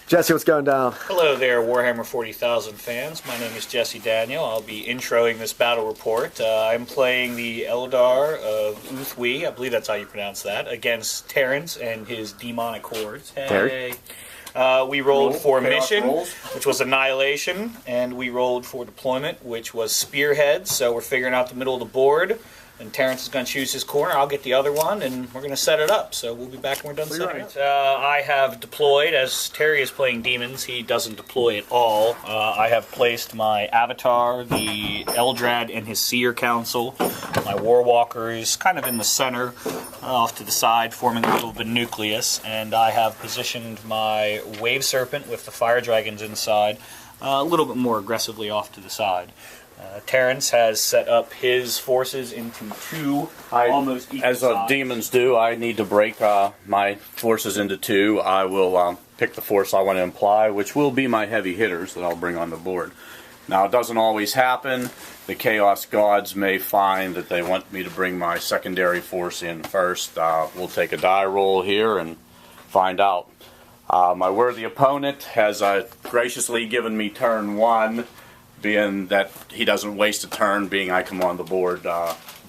Jesse, what's going down? Hello there, Warhammer 40,000 fans. My name is Jesse Daniel. I'll be introing this battle report. I'm playing the Eldar of Uthwi, I believe that's how you pronounce that, against Terrence and his demonic hordes. Hey. We rolled for mission, which was Annihilation, and we rolled for deployment, which was Spearhead. So we're figuring out the middle of the board. And Terrence is going to choose his corner. I'll get the other one, and we're going to set it up. So we'll be back when we're done setting it up. I have deployed. As Terry is playing Demons, he doesn't deploy at all. I have placed my Avatar, the Eldrad, and his Seer Council. My Warwalkers kind of in the center, off to the side, forming a little bit of nucleus. And I have positioned my Wave Serpent with the Fire Dragons inside, a little bit more aggressively off to the side. Terrence has set up his forces into two almost equal As sides. demons do, I need to break my forces into two. I will pick the force I want to imply, which will be my heavy hitters that I'll bring on the board. Now, it doesn't always happen. The Chaos Gods may find that they want me to bring my secondary force in first. We'll take a die roll here and find out. My worthy opponent has graciously given me turn one, being that he doesn't waste a turn, being I come on the board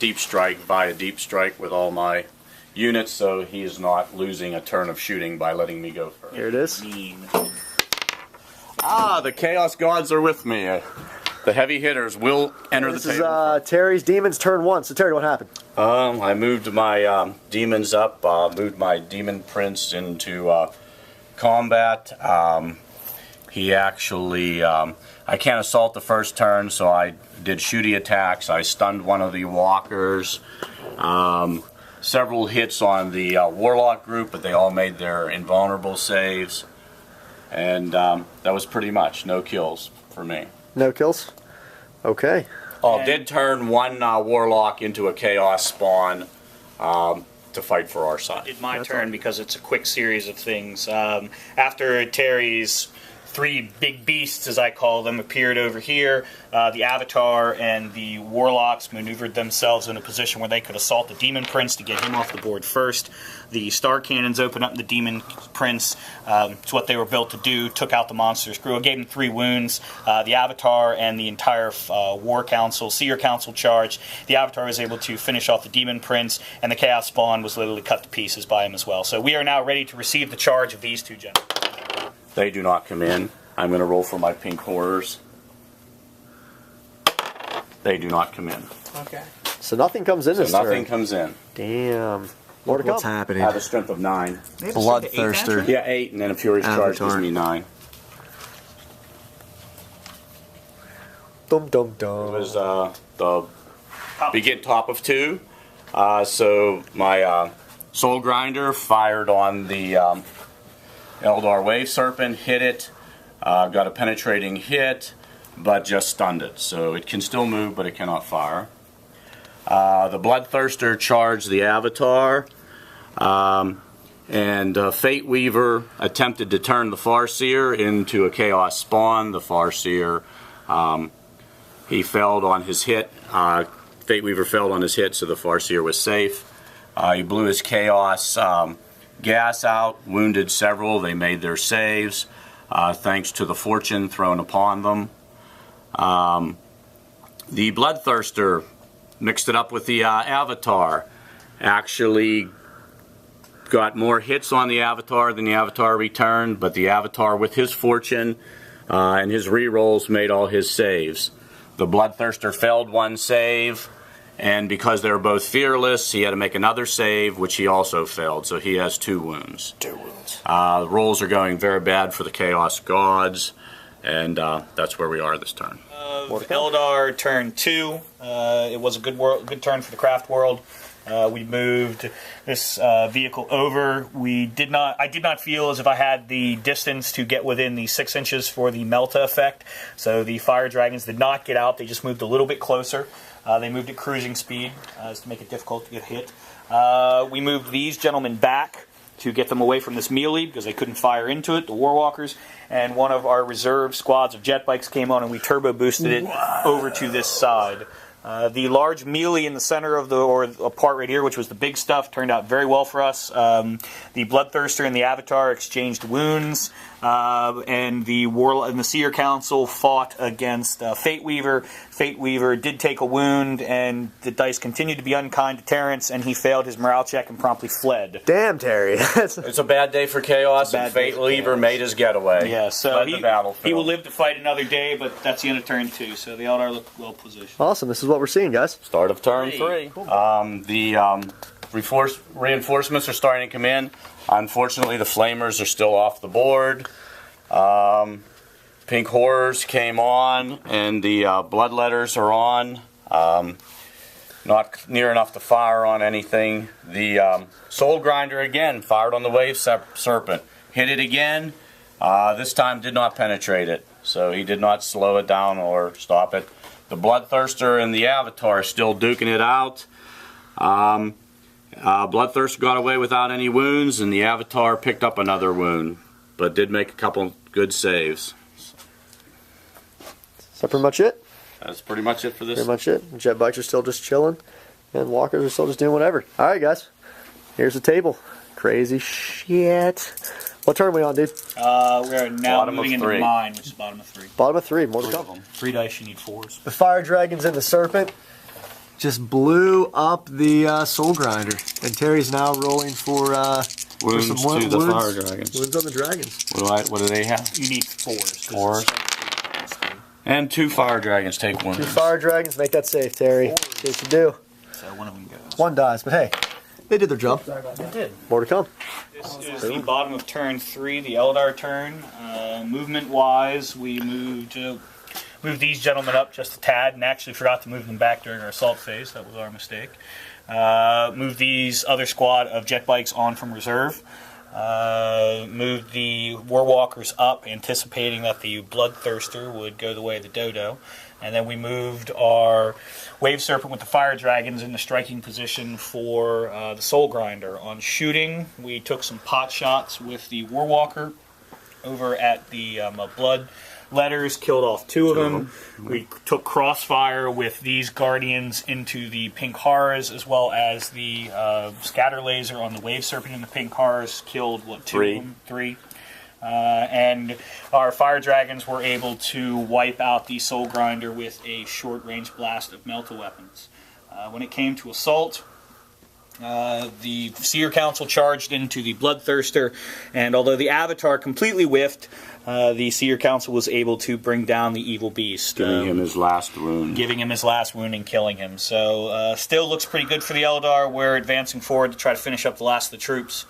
deep strike via deep strike with all my units, so he is not losing a turn of shooting by letting me go first. Here it is. The Chaos Gods are with me. The heavy hitters will enter the table. This is Terry's Demons turn one. So Terry, what happened? I moved my demons up, moved my Demon Prince into combat. He actually... I can't assault the first turn, so I did shooty attacks. I stunned one of the walkers. Several hits on the Warlock group, but they all made their invulnerable saves. And that was pretty much no kills for me. No kills? Okay. Oh, did turn one Warlock into a Chaos Spawn to fight for our side. Did my turn because it's a quick series of things. After Terry's three big beasts, as I call them, appeared over here, the Avatar and the Warlocks maneuvered themselves in a position where they could assault the Demon Prince to get him off the board first. The Star Cannons opened up the Demon Prince. It's what they were built to do, took out the monster's crew. I gave him 3 wounds. The Avatar and the entire War Council, Seer Council charged. The Avatar was able to finish off the Demon Prince, and the Chaos Spawn was literally cut to pieces by him as well. So we are now ready to receive the charge of these two generals. They do not come in. I'm going to roll for my pink horrors. They do not come in. Okay. So nothing comes in this turn. Nothing comes in. Damn. More to come. What's happening? I have a strength of 9. Bloodthirster. Yeah, 8, and then a Furious Charge gives me 9. Dum dum dum. It was the begin top of 2. So my Soul Grinder fired on the Eldar Wave Serpent, hit it, got a penetrating hit, but just stunned it. So it can still move, but it cannot fire. The Bloodthirster charged the Avatar, and Fate Weaver attempted to turn the Farseer into a Chaos Spawn. The Farseer, he failed on his hit. Fate Weaver failed on his hit, so the Farseer was safe. He blew his Chaos gas out, wounded several. They made their saves, thanks to the fortune thrown upon them. The Bloodthirster mixed it up with the Avatar. Actually got more hits on the Avatar than the Avatar returned, but the Avatar with his fortune and his rerolls made all his saves. The Bloodthirster failed one save, and because they were both fearless, he had to make another save, which he also failed, so he has 2 wounds. 2 wounds. The rolls are going very bad for the Chaos Gods, and that's where we are this turn. Eldar turn 2. It was a good turn for the craft world. We moved this vehicle over. I did not feel as if I had the distance to get within the 6 inches for the Melta effect. So the Fire Dragons did not get out. They just moved a little bit closer. They moved at cruising speed to make it difficult to get hit. We moved these gentlemen back to get them away from this melee because they couldn't fire into it, the Warwalkers. And one of our reserve squads of jet bikes came on and we turbo boosted it over to this side. The large melee in the center of or a part right here, which was the big stuff, turned out very well for us. The Bloodthirster and the Avatar exchanged wounds, and the Seer Council fought against Fate Weaver. Fate Weaver did take a wound, and the dice continued to be unkind to Terrence, and he failed his morale check and promptly fled. Damn, Terry. It's a bad day for Chaos, and Fate Weaver made his getaway. Yeah, so he will live to fight another day, but that's the end of turn 2, so the Eldar look well positioned. Awesome. This is what we're seeing, guys. Start of turn 3. Cool. The reinforcements are starting to come in. Unfortunately, the Flamers are still off the board. Pink Horrors came on, and the Bloodletters are on. Not near enough to fire on anything. The Soul Grinder again fired on the Wave Serpent. Hit it again. This time did not penetrate it, so he did not slow it down or stop it. The Bloodthirster and the Avatar are still duking it out. Bloodthirster got away without any wounds, and the Avatar picked up another wound, but did make a couple good saves. Is that pretty much it? That's pretty much it for this. Pretty much it. Jet bikes are still just chilling, and walkers are still just doing whatever. All right, guys. Here's the table. Crazy shit. What turn are we on, dude? We're now Bottom moving of into 3. mine, which is bottom of 3. Bottom of 3. More to come. 3 dice, you need 4s. The Fire Dragons and the Serpent just blew up the Soul Grinder, and Terry's now rolling for Wounds some to the Fire Dragons. Wounds on the dragons. What do they have? You need 4s. 4. And 2 Fire Dragons take wounds. 2 Fire Dragons. Make that safe, Terry. In case you do. So one of them goes. 1 dies, but hey, they did their job. They did. More to come. This is the bottom of turn 3, the Eldar turn. Movement-wise, we moved these gentlemen up just a tad, and actually forgot to move them back during our assault phase. That was our mistake. Moved these other squad of jet bikes on from reserve. Moved the Warwalkers up, anticipating that the Bloodthirster would go the way of the Dodo. And then we moved our Wave Serpent with the Fire Dragons in the striking position for the Soul Grinder. On shooting, we took some pot shots with the Warwalker over at the Blood Letters, killed off 2 of them. We took crossfire with these Guardians into the Pink Horrors, as well as the Scatter Laser on the Wave Serpent and the Pink Horrors, killed, 2 of them? 3. And our Fire Dragons were able to wipe out the Soul Grinder with a short-range blast of Melt-A-Weapons. When it came to assault, the Seer Council charged into the Bloodthirster, and although the Avatar completely whiffed, the Seer Council was able to bring down the Evil Beast. Giving him his last wound. Giving him his last wound and killing him. So, still looks pretty good for the Eldar. We're advancing forward to try to finish up the last of the troops.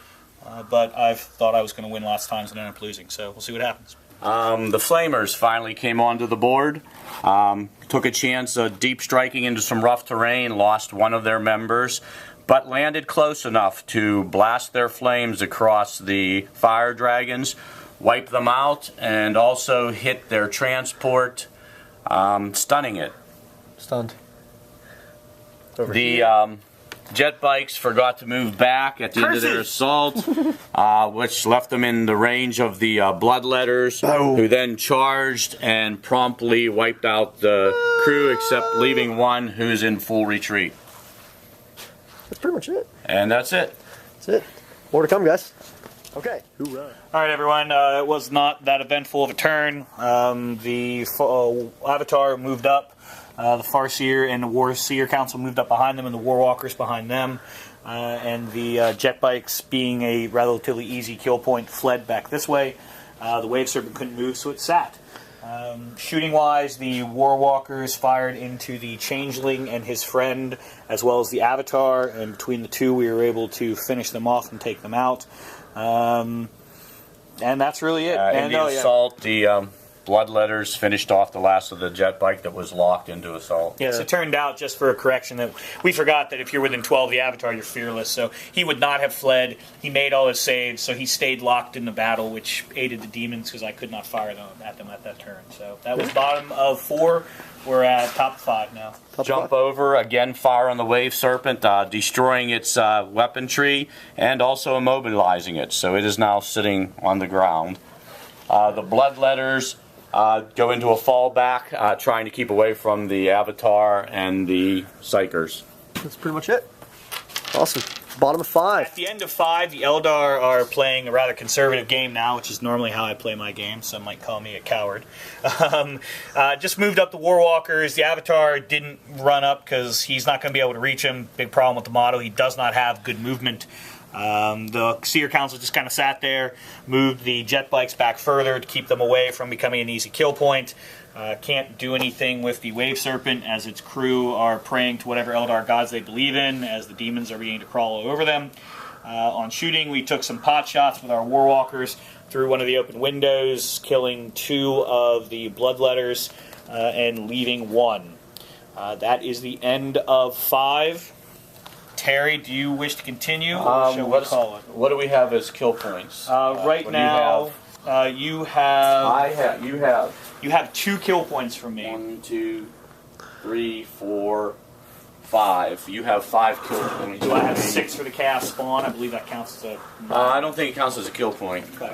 But I thought I was going to win lots of times and ended up losing, so we'll see what happens. The Flamers finally came onto the board. Took a chance of deep striking into some rough terrain, lost one of their members, but landed close enough to blast their flames across the Fire Dragons, wipe them out, and also hit their transport, stunning it. Stunned. Over The jet bikes forgot to move back at the end of their assault, which left them in the range of the Bloodletters, who then charged and promptly wiped out the crew, except leaving one who's in full retreat. That's pretty much it. And that's it. That's it. More to come, guys. Okay. Hoorah. All right, everyone. It was not that eventful of a turn. The Avatar moved up. The Farseer and the War Seer Council moved up behind them, and the Warwalkers behind them. And the jet bikes, being a relatively easy kill point, fled back this way. The Wave Serpent couldn't move, so it sat. Shooting-wise, the Warwalkers fired into the Changeling and his friend, as well as the Avatar, and between the two we were able to finish them off and take them out. And that's really it. In the assault, the Bloodletters finished off the last of the jet bike that was locked into assault. Yes, it turned out, just for a correction, that we forgot that if you're within 12 of the Avatar, you're fearless. So he would not have fled. He made all his saves, so he stayed locked in the battle, which aided the demons because I could not fire at them at that turn. So that was bottom of 4. We're at top 5 now. Jump over, again fire on the Wave Serpent, destroying its weapon tree and also immobilizing it. So it is now sitting on the ground. The Bloodletters go into a fallback, trying to keep away from the Avatar and the Psychers. That's pretty much it. Awesome. Bottom of 5. At the end of 5, the Eldar are playing a rather conservative game now, which is normally how I play my game. Some might call me a coward. Just moved up the Warwalkers. The Avatar didn't run up because he's not going to be able to reach him. Big problem with the model. He does not have good movement. The Seer Council just kind of sat there, moved the jet bikes back further to keep them away from becoming an easy kill point. Can't do anything with the Wave Serpent as its crew are praying to whatever Eldar gods they believe in as the demons are beginning to crawl all over them. On shooting, we took some pot shots with our Warwalkers through one of the open windows, killing 2 of the Bloodletters and leaving 1. That is the end of 5. Terry, do you wish to continue, or shall we call it? What do we have as kill points? Right now, you have... You have You have 2 kill points from me. 1, 2, 3, 4, 5. You have 5 kill points. Do I have 6 for the chaos spawn? I believe that counts as a... I don't think it counts as a kill point. Okay.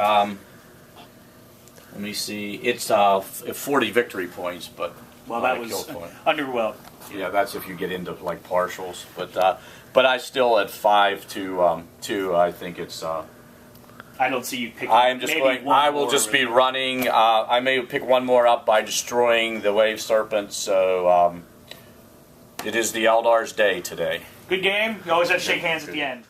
Let me see. It's 40 victory points, but Well, not that a was kill point. underwhelmed. Yeah, that's if you get into like partials. But I still at 5 to 2. I think it's. I don't see you picking. I am just maybe going. one I will more just be with- running. I may pick one more up by destroying the Wave Serpent. So it is the Eldar's day today. Good game. You always have to shake hands at the end.